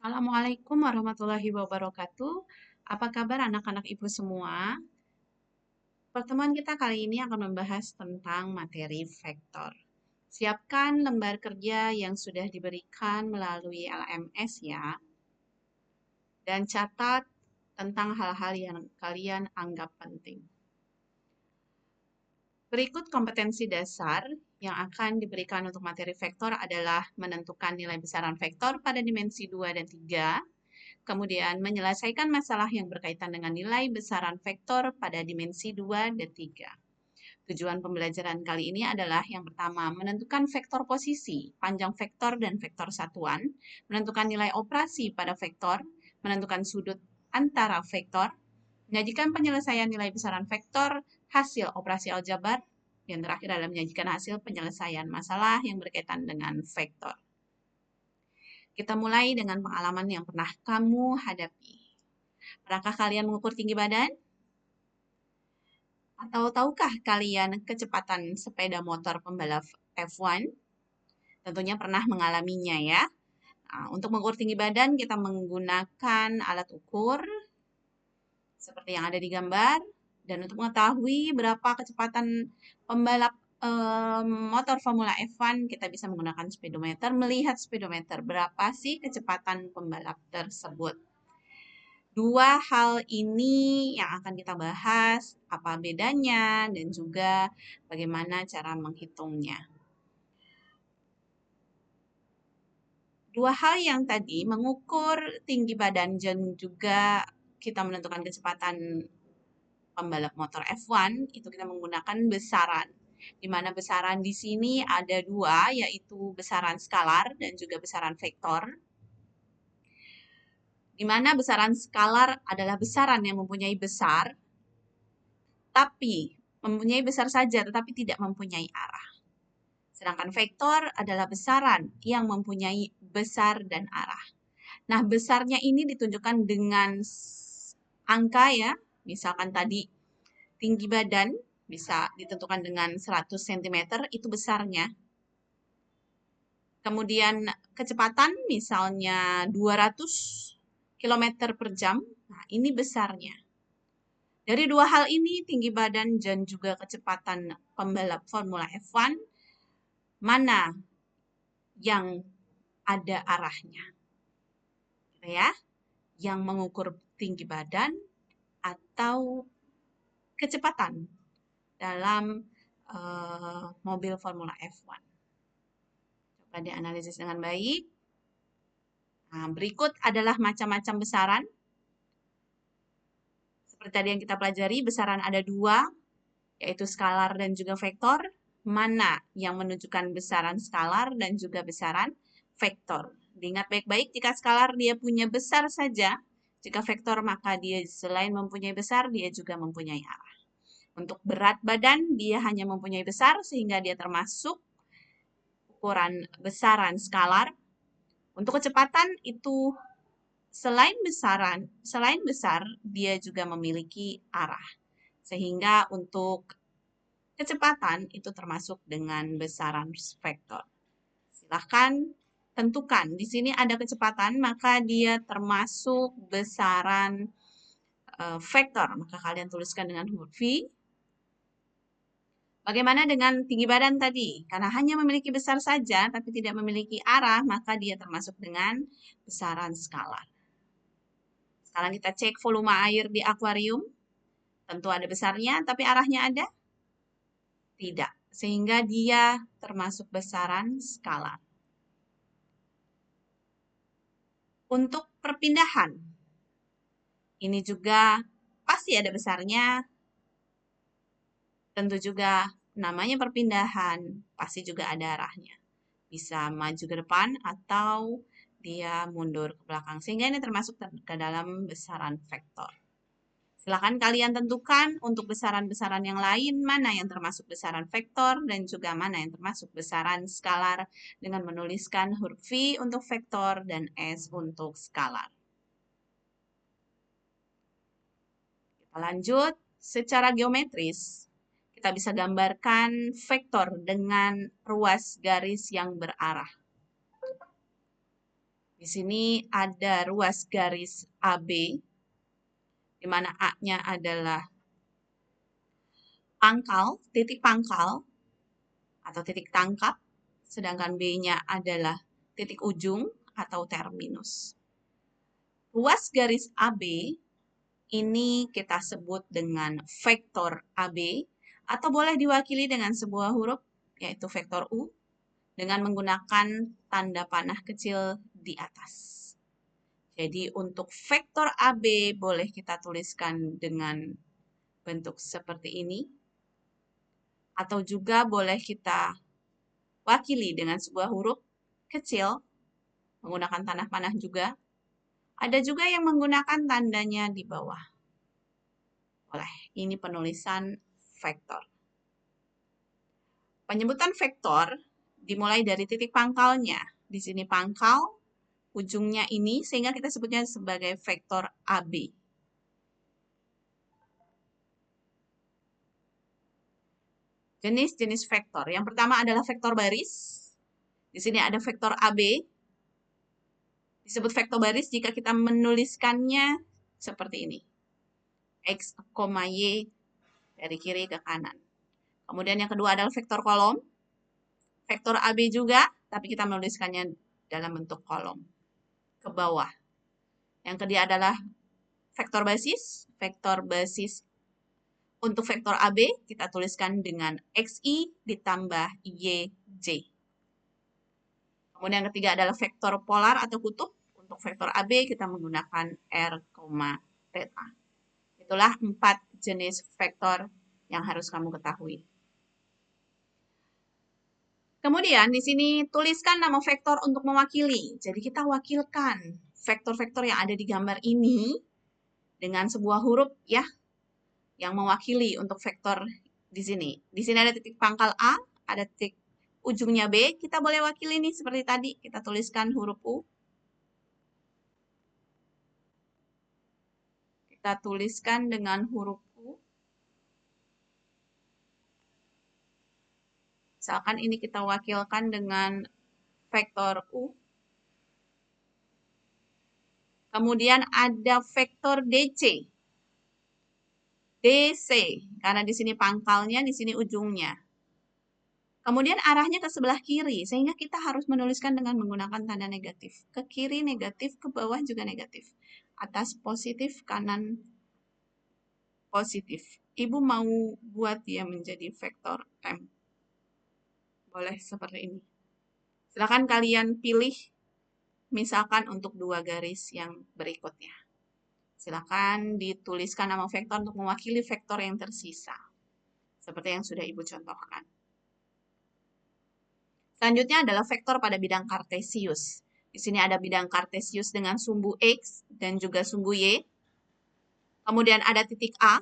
Assalamualaikum warahmatullahi wabarakatuh. Apa kabar anak-anak ibu semua? Pertemuan kita kali ini akan membahas tentang materi vektor. Siapkan lembar kerja yang sudah diberikan melalui LMS ya. Dan catat tentang hal-hal yang kalian anggap penting. Berikut kompetensi dasar yang akan diberikan untuk materi vektor adalah menentukan nilai besaran vektor pada dimensi 2 dan 3, kemudian menyelesaikan masalah yang berkaitan dengan nilai besaran vektor pada dimensi 2 dan 3. Tujuan pembelajaran kali ini adalah yang pertama, menentukan vektor posisi, panjang vektor dan vektor satuan, menentukan nilai operasi pada vektor, menentukan sudut antara vektor, menyajikan penyelesaian nilai besaran vektor, hasil operasi aljabar, dan terakhir adalah menyajikan hasil penyelesaian masalah yang berkaitan dengan vektor. Kita mulai dengan pengalaman yang pernah kamu hadapi. Pernahkah kalian mengukur tinggi badan? Atau tahukah kalian kecepatan sepeda motor pembalap F1? Tentunya pernah mengalaminya ya. Nah, untuk mengukur tinggi badan kita menggunakan alat ukur seperti yang ada di gambar. Dan untuk mengetahui berapa kecepatan pembalap motor Formula F1, kita bisa menggunakan speedometer, melihat speedometer berapa sih kecepatan pembalap tersebut. Dua hal ini yang akan kita bahas, apa bedanya dan juga bagaimana cara menghitungnya. Dua hal yang tadi, mengukur tinggi badan dan juga kita menentukan kecepatan pembalap motor F1, itu kita menggunakan besaran. Di mana besaran di sini ada dua, yaitu besaran skalar dan juga besaran vektor. Di mana besaran skalar adalah besaran yang mempunyai besar, tapi mempunyai besar saja, tetapi tidak mempunyai arah. Sedangkan vektor adalah besaran yang mempunyai besar dan arah. Nah, besarnya ini ditunjukkan dengan angka ya, misalkan tadi tinggi badan bisa ditentukan dengan 100 cm, itu besarnya. Kemudian kecepatan misalnya 200 km per jam, nah ini besarnya. Dari dua hal ini, tinggi badan dan juga kecepatan pembalap Formula F1, mana yang ada arahnya? Gitu ya, yang mengukur tinggi badan atau kecepatan dalam mobil Formula F1. Coba dianalisis dengan baik. Nah, berikut adalah macam-macam besaran. Seperti tadi yang kita pelajari, besaran ada dua, yaitu skalar dan juga vektor. Mana yang menunjukkan besaran skalar dan juga besaran vektor. Diingat baik-baik, jika skalar dia punya besar saja, jika vektor maka dia selain mempunyai besar, dia juga mempunyai arah. Untuk berat badan, dia hanya mempunyai besar sehingga dia termasuk ukuran besaran skalar. Untuk kecepatan itu selain besar, dia juga memiliki arah. Sehingga untuk kecepatan itu termasuk dengan besaran vektor. Silahkan tentukan. Di sini ada kecepatan, maka dia termasuk besaran vektor. Maka kalian tuliskan dengan huruf V. Bagaimana dengan tinggi badan tadi? Karena hanya memiliki besar saja, tapi tidak memiliki arah, maka dia termasuk dengan besaran skalar. Sekarang kita cek volume air di akuarium. Tentu ada besarnya, tapi arahnya ada? Tidak. Sehingga dia termasuk besaran skalar. Untuk perpindahan, ini juga pasti ada besarnya. Tentu juga namanya perpindahan, pasti juga ada arahnya. Bisa maju ke depan atau dia mundur ke belakang. Sehingga ini termasuk ke dalam besaran vektor. Silakan kalian tentukan untuk besaran-besaran yang lain, mana yang termasuk besaran vektor dan juga mana yang termasuk besaran skalar dengan menuliskan huruf V untuk vektor dan S untuk skalar. Kita lanjut, secara geometris, kita bisa gambarkan vektor dengan ruas garis yang berarah. Di sini ada ruas garis AB, di mana A-nya adalah pangkal, titik pangkal, atau titik tangkap, sedangkan B-nya adalah titik ujung atau terminus. Ruas garis AB ini kita sebut dengan vektor AB, atau boleh diwakili dengan sebuah huruf, yaitu vektor U, dengan menggunakan tanda panah kecil di atas. Jadi untuk vektor AB boleh kita tuliskan dengan bentuk seperti ini, atau juga boleh kita wakili dengan sebuah huruf kecil, menggunakan tanda panah juga. Ada juga yang menggunakan tandanya di bawah. Boleh, ini penulisan vektor. Penyebutan vektor dimulai dari titik pangkalnya. Di sini pangkal, ujungnya ini, sehingga kita sebutnya sebagai vektor AB. Jenis-jenis vektor. Yang pertama adalah vektor baris. Di sini ada vektor AB. Disebut vektor baris jika kita menuliskannya seperti ini. X, Y dari kiri ke kanan. Kemudian yang kedua adalah vektor kolom. Vektor AB juga, tapi kita menuliskannya dalam bentuk kolom ke bawah. Yang ketiga adalah vektor basis. Vektor basis untuk vektor AB kita tuliskan dengan XI ditambah YJ. Kemudian yang ketiga adalah vektor polar atau kutub. Untuk vektor AB kita menggunakan R, theta. Itulah 4 jenis vektor yang harus kamu ketahui. Kemudian di sini tuliskan nama vektor untuk mewakili. Jadi kita wakilkan vektor-vektor yang ada di gambar ini dengan sebuah huruf ya yang mewakili untuk vektor di sini. Di sini ada titik pangkal A, ada titik ujungnya B. Kita boleh wakili nih seperti tadi. Kita tuliskan huruf U. Kita tuliskan dengan huruf U. Misalkan ini kita wakilkan dengan vektor U. Kemudian ada vektor DC. DC, karena di sini pangkalnya, di sini ujungnya. Kemudian arahnya ke sebelah kiri, sehingga kita harus menuliskan dengan menggunakan tanda negatif. Ke kiri negatif, ke bawah juga negatif. Atas positif, kanan positif. Ibu mau buat dia menjadi vektor M. Boleh seperti ini. Silakan kalian pilih, misalkan untuk 2 garis yang berikutnya. Silakan dituliskan nama vektor untuk mewakili vektor yang tersisa. Seperti yang sudah Ibu contohkan. Selanjutnya adalah vektor pada bidang kartesius. Di sini ada bidang kartesius dengan sumbu X dan juga sumbu Y. Kemudian ada titik A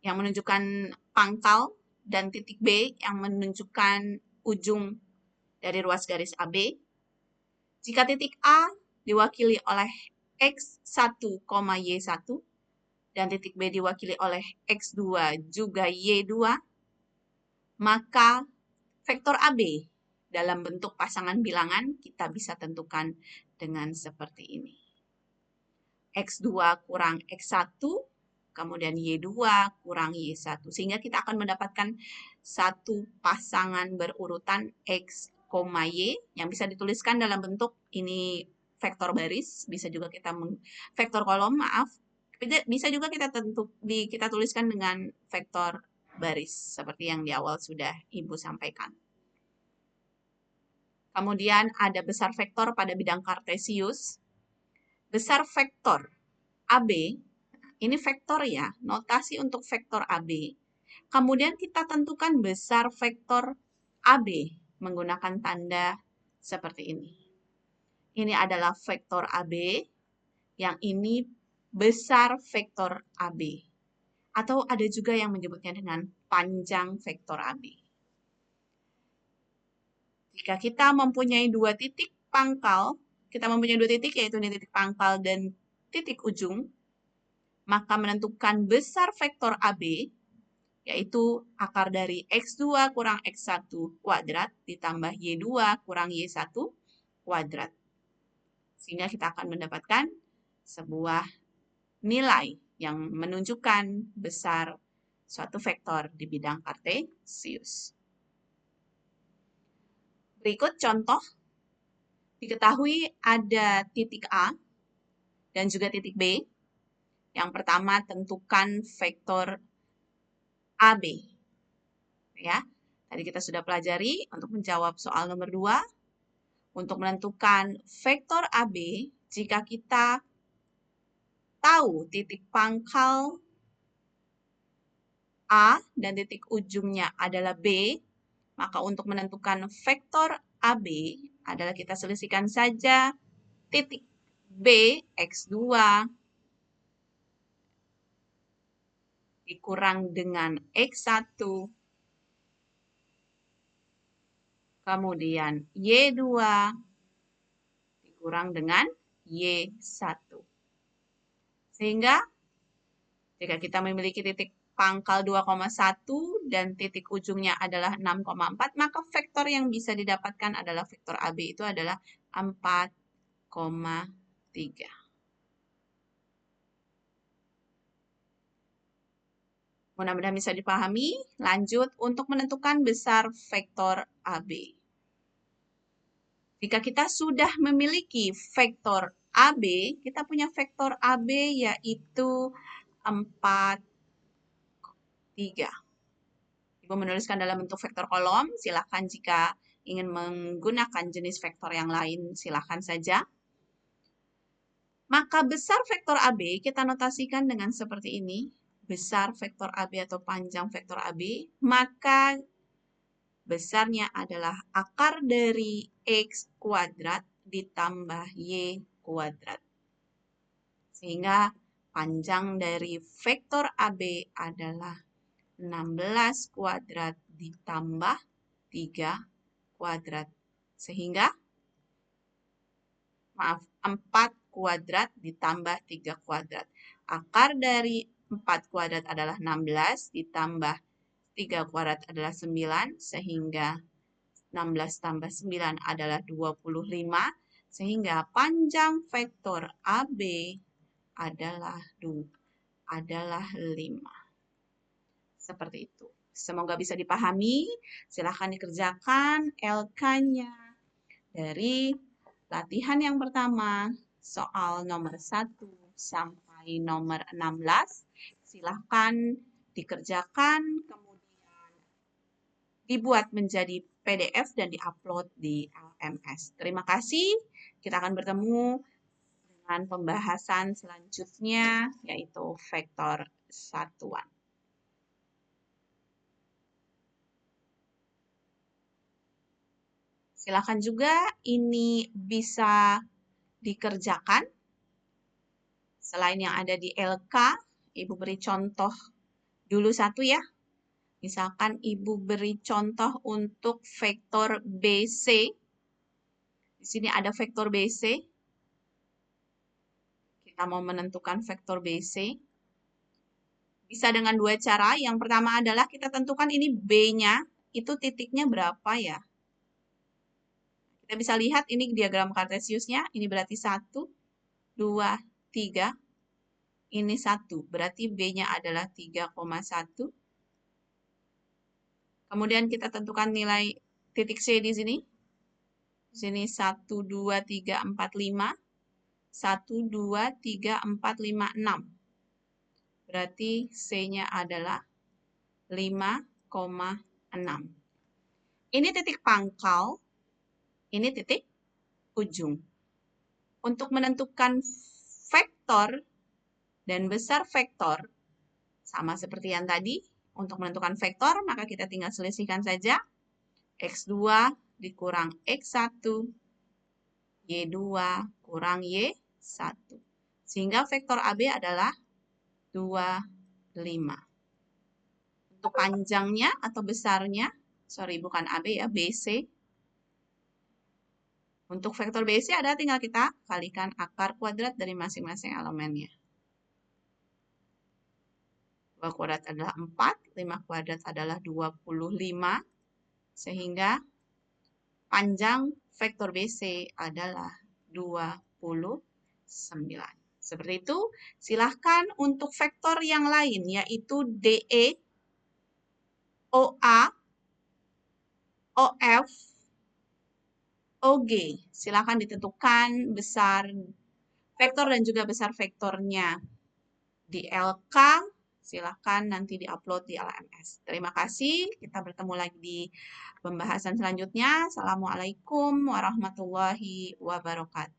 yang menunjukkan pangkal dan titik B yang menunjukkan ujung dari ruas garis AB. Jika titik A diwakili oleh X1, Y1 dan titik B diwakili oleh X2 juga Y2, maka vektor AB dalam bentuk pasangan bilangan kita bisa tentukan dengan seperti ini. X2 kurang X1, kemudian Y2 kurang Y1. Sehingga kita akan mendapatkan satu pasangan berurutan X, Y yang bisa dituliskan dalam bentuk ini vektor baris, bisa juga kita vektor kolom, maaf. Bisa juga kita tuliskan dengan vektor baris seperti yang di awal sudah Ibu sampaikan. Kemudian ada besar vektor pada bidang kartesius. Besar vektor AB, ini vektor ya, notasi untuk vektor AB. Kemudian kita tentukan besar vektor AB menggunakan tanda seperti ini. Ini adalah vektor AB, yang ini besar vektor AB. Atau ada juga yang menyebutnya dengan panjang vektor AB. Jika kita mempunyai 2 titik pangkal, kita mempunyai 2 titik yaitu titik pangkal dan titik ujung, maka menentukan besar vektor AB, yaitu akar dari X2 kurang X1 kuadrat ditambah Y2 kurang Y1 kuadrat. Sehingga kita akan mendapatkan sebuah nilai yang menunjukkan besar suatu vektor di bidang kartesius. Berikut contoh. Diketahui ada titik A dan juga titik B. Yang pertama, tentukan vektor AB. Ya, tadi kita sudah pelajari untuk menjawab soal nomor 2. Untuk menentukan vektor AB, jika kita tahu titik pangkal A dan titik ujungnya adalah B, maka untuk menentukan vektor AB adalah kita selisihkan saja titik B X2 dikurang dengan X1, kemudian Y2 dikurang dengan Y1. Sehingga jika kita memiliki titik pangkal 2,1 dan titik ujungnya adalah 6,4, maka vektor yang bisa didapatkan adalah vektor AB itu adalah 4,3. Mudah-mudahan bisa dipahami. Lanjut untuk menentukan besar vektor AB. Jika kita sudah memiliki vektor AB, kita punya vektor AB yaitu 4, 3. Ibu menuliskan dalam bentuk vektor kolom, silakan jika ingin menggunakan jenis vektor yang lain, silakan saja. Maka besar vektor AB kita notasikan dengan seperti ini. Besar vektor AB atau panjang vektor AB, maka besarnya adalah akar dari X kuadrat ditambah Y kuadrat. Sehingga panjang dari vektor AB adalah 16 kuadrat ditambah 3 kuadrat. Sehingga, 4 kuadrat ditambah 3 kuadrat. Akar dari 4 kuadrat adalah 16, ditambah 3 kuadrat adalah 9, sehingga 16 tambah 9 adalah 25, sehingga panjang vektor AB adalah 5. Seperti itu. Semoga bisa dipahami. Silahkan dikerjakan LK-nya dari latihan yang pertama, soal nomor 1 sampai nomor 16. Silahkan dikerjakan, kemudian dibuat menjadi PDF dan diupload di LMS. Terima kasih. Kita akan bertemu dengan pembahasan selanjutnya, yaitu vektor satuan. Silakan juga ini bisa dikerjakan. Selain yang ada di LK, Ibu beri contoh dulu satu ya. Misalkan Ibu beri contoh untuk vektor BC. Di sini ada vektor BC. Kita mau menentukan vektor BC. Bisa dengan dua cara. Yang pertama adalah kita tentukan ini B-nya, itu titiknya berapa ya. Kita bisa lihat ini diagram kartesiusnya, ini berarti 1, 2, 3. Ini 1, berarti B-nya adalah 3,1. Kemudian kita tentukan nilai titik C di sini. Di sini 1, 2, 3, 4, 5. 1, 2, 3, 4, 5, 6. Berarti C-nya adalah 5,6. Ini titik pangkal, ini titik ujung. Untuk menentukan vektor dan besar vektor, sama seperti yang tadi, untuk menentukan vektor, maka kita tinggal selisihkan saja. X2 dikurang X1, Y2 kurang Y1. Sehingga vektor AB adalah 2, 5. Untuk panjangnya atau besarnya, bukan AB ya, BC. Untuk vektor BC ada tinggal kita kalikan akar kuadrat dari masing-masing elemennya. 2 kuadrat adalah 4, 5 kuadrat adalah 25, sehingga panjang vektor BC adalah 29. Seperti itu, silahkan untuk vektor yang lain, yaitu DE, OA, OF, OG. Silahkan ditentukan besar vektor dan juga besar vektornya. Di LK, silahkan nanti diupload di LMS. Terima kasih, kita bertemu lagi di pembahasan selanjutnya. Assalamualaikum warahmatullahi wabarakatuh.